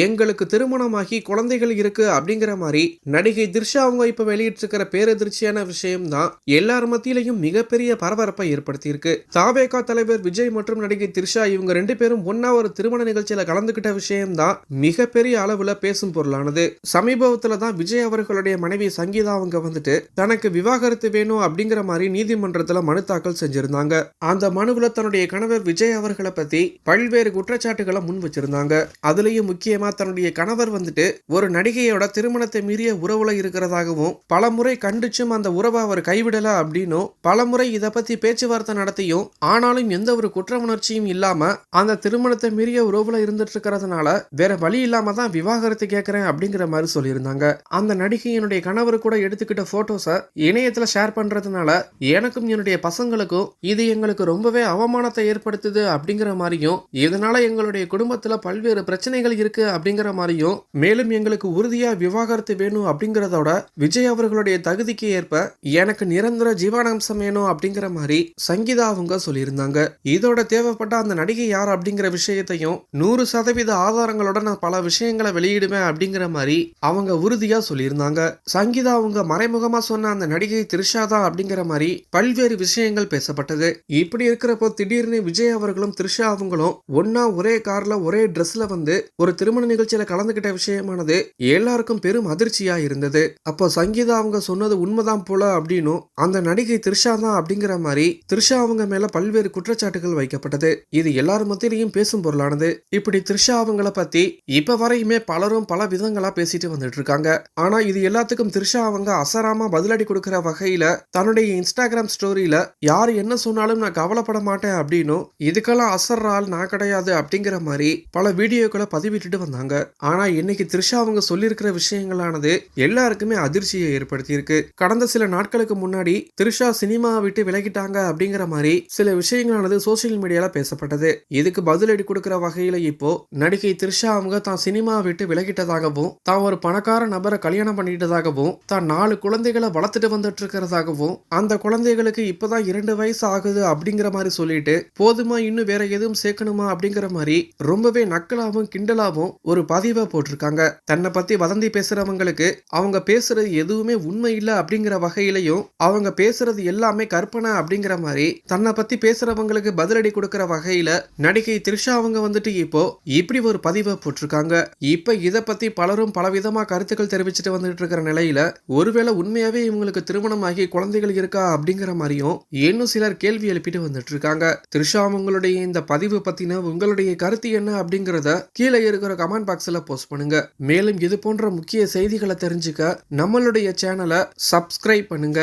எங்களுக்கு திருமணமாகி குழந்தைகள் இருக்கு அப்படிங்கிற மாதிரி நடிகை திரிஷா அவங்க இப்ப வெளியிட்டிருக்கிற பேரதிர்ச்சியான விஷயம் தான் எல்லார் மத்தியிலையும் மிகப்பெரிய பரபரப்பை ஏற்படுத்தியிருக்கு. தாவேகா தலைவர் விஜய் மற்றும் நடிகை திரிஷா இவங்க ரெண்டு பேரும் ஒன்னா ஒரு திருமண நிகழ்ச்சியில கலந்துகிட்ட விஷயம் தான் மிகப்பெரிய அளவுல பேசும் பொருளானது. சமீபத்துல தான் விஜய் அவர்களுடைய மனைவி சங்கீதா அவங்க வந்துட்டு தனக்கு விவாகரத்து வேணும் அப்படிங்கிற மாதிரி நீதிமன்றத்துல மனு தாக்கல் செஞ்சிருந்தாங்க. அந்த மனுவுல தன்னுடைய கணவர் விஜய் அவர்களை பத்தி பல்வேறு குற்றச்சாட்டுகளை முன் வச்சிருந்தாங்க. அதுலயும் முக்கியமா தன்னுடைய கணவர் வந்துட்டு ஒரு நடிகையோட திருமணத்தை மீறிய உறவுல இருக்கிறதாகவும் பலமுறை கண்டிச்சும் அந்த உறவை அவர் கைவிடல அப்படின்னும் பலமுறை இத பத்தி பேச்சுவார்த்தை நடத்தியும் ஆனாலும் எந்த ஒரு குற்ற உணர்ச்சியும் இல்லாம அந்த திருமணத்தை மீறிய உறவுல இருந்துட்டு இருக்கிறதுனால வேற வழி இல்லாம தான் விவாகரத்து கேட்கிறேன் அப்படிங்கிற மாதிரி சொல்லியிருந்தாங்க. அந்த நடிகையினுடைய கணவர் கூட எடுத்துக்கிட்ட போட்டோஸ இணையத்துல ஷேர் பண்றதுனால எனக்கும் என்னுடைய பசங்களுக்கும் இது எங்களுக்கு ரொம்பவே அவமானத்தை ஏற்படுத்துது அப்படிங்கிற மாதிரியும் இதனால எங்களுடைய குடும்பத்துல பல்வேறு பிரச்சனைகள் இருக்கு அப்படிங்கிற மாதிரியும் மேலும் எங்களுக்கு உறுதியா விவாகரத்து வேணும் அப்படிங்கறதோட விஜய் அவர்களுடைய தகுதிக்கு ஏற்ப எனக்கு நிரந்தர ஜீவானம்சம் வேணும் அப்படிங்கிற மாதிரி சங்கீதா அவங்க சொல்லியிருந்தாங்க. இதோட தேவைப்பட்ட அந்த நடிகை யார் அப்படிங்கிற விஷயத்தையும் 100% ஆதாரங்களோட நான் பல விஷயங்களை வெளியிடுவேன் அப்படிங்கிற மாதிரி அவங்க உறுதியா சொல்லியிருந்தாங்க. சங்கீதா அவங்க மறைமுகமா சொன்ன அந்த நடிகை திரிஷா தான் அப்படிங்கிற மாதிரி பல்வேறு விஷயங்கள் பேசப்பட்டது. இப்படி இருக்கிறப்போ திடீர்னு விஜய் அவர்களும் திரிஷா அவங்களும் ஒன்னா ஒரே கார்ல ஒரே ட்ரெஸ்ல வந்து ஒரு திருமண நிகழ்ச்சியில கலந்துகிட்ட விஷயமானது எல்லாருக்கும் பெரும் அதிர்ச்சியா இருந்தது. அப்போ சங்கீதா அவங்க சொன்னது உண்மைதான் போல அப்படின்னும் அந்த நடிகை திரிஷா தான் அப்படிங்கிற மாதிரி திரிஷா அவங்க மேல பல்வேறு குற்றச்சாட்டுகள் வைக்கப்பட்டது. இது எல்லாரும் மத்தியிலையும் பேசும் பொருளானது. இப்படி திரிஷா அவங்கள பத்தி இப்ப வரையுமே பலரும் பல விதங்களா பேசிட்டு வந்துட்டு இருக்காங்க. ஆனா இது எல்லாத்துக்கும் திரிஷா அவங்க அசராம பதிலடி கொடுக்கிற வகையில தன்னுடைய இன்ஸ்டாகிராம் ஸ்டோரியில யார் என்ன சொன்னாலும் நான் கவலைப்பட மாட்டேன் அப்படின்னும் இதுக்கெல்லாம் அசர்றால் நான் கிடையாது அப்படிங்கிற மாதிரி பல வீடியோக்களை பதிவிட்டுட்டு வந்தாங்க. ஆனா இன்னைக்கு திரிஷா அவங்க சொல்லியிருக்கிற விஷயங்களானது எல்லாருக்குமே அதிர்ச்சியை ஏற்படுத்தி இருக்கு. கடந்த சில நாட்களுக்கு முன்னாடி திரிஷா சினிமா விட்டு விலகிட்டாங்க அப்படிங்கிற மாதிரி சில விஷயங்களானது சோசியல் மீடியால பேசப்பட்டது. இதுக்கு பதிலடி கொடுக்கிற வகையில இப்போ நடிகை திரிஷா அவங்க தான் சினிமா விட்டு விலகிட்டதாகவும் தான் ஒரு பணக்கார நபரை கல்யாணம் பண்ணிட்டதாகவும் தான் 4 குழந்தைகளை வளர்த்துட்டு வந்துட்டு இருக்கிறதாகவும் அந்த குழந்தைகளுக்கு இப்பதான் 2 வயசு ஆகுது அப்படிங்கிற மாதிரி சொல்லிட்டு போதுமா இன்னும் வேற எதுவும் சேர்க்கணுமா அப்படிங்கிற மாதிரி ரொம்பவே நக்கலாவும் கிண்டலாவும் ஒரு பதிவை போட்டிருக்காங்க. தன்னை பத்தி வதந்தி பேசுறவங்களுக்கு அவங்க பேசுறது எதுவுமே உண்மை இல்லை அப்படிங்கிற வகையிலையும் அவங்க பேசுறது எல்லாமே கற்பனை அப்படிங்கிற மாதிரி தன்னை பத்தி பேசுறவங்களுக்கு பதிலடி கொடுக்கிற வகையில நடிகை திரிஷா அவங்க வந்துட்டு இப்போ இப்படி ஒரு பதிவை போட்டிருக்காங்க. இப்ப இத பத்தி பலரும் பலவிதமா கருத்துக்கள் தெரிவிச்சுட்டு வந்துட்டு இருக்கிற நிலையில ஒருவேளை உண்மையாவே இவங்களுக்கு திருமணமாகி குழந்தைகள் இருக்கா அப்படிங்கிற மாதிரியும் இன்னும் சிலர் கேள்வி எழுப்பிட்டு வந்துட்டு இருக்காங்க. திரிஷா அவங்களுடைய இந்த பதிவு பத்தின உங்களுடைய கருத்து என்ன அப்படிங்கறத கீழே இருக்கிற கமெண்ட் பாக்ஸ்ல போஸ்ட் பண்ணுங்க. மேலும் இது போன்ற முக்கிய செய்திகளை தெரிஞ்சுக்க நம்மளுடைய சேனலை சப்ஸ்கிரைப் பண்ணுங்க.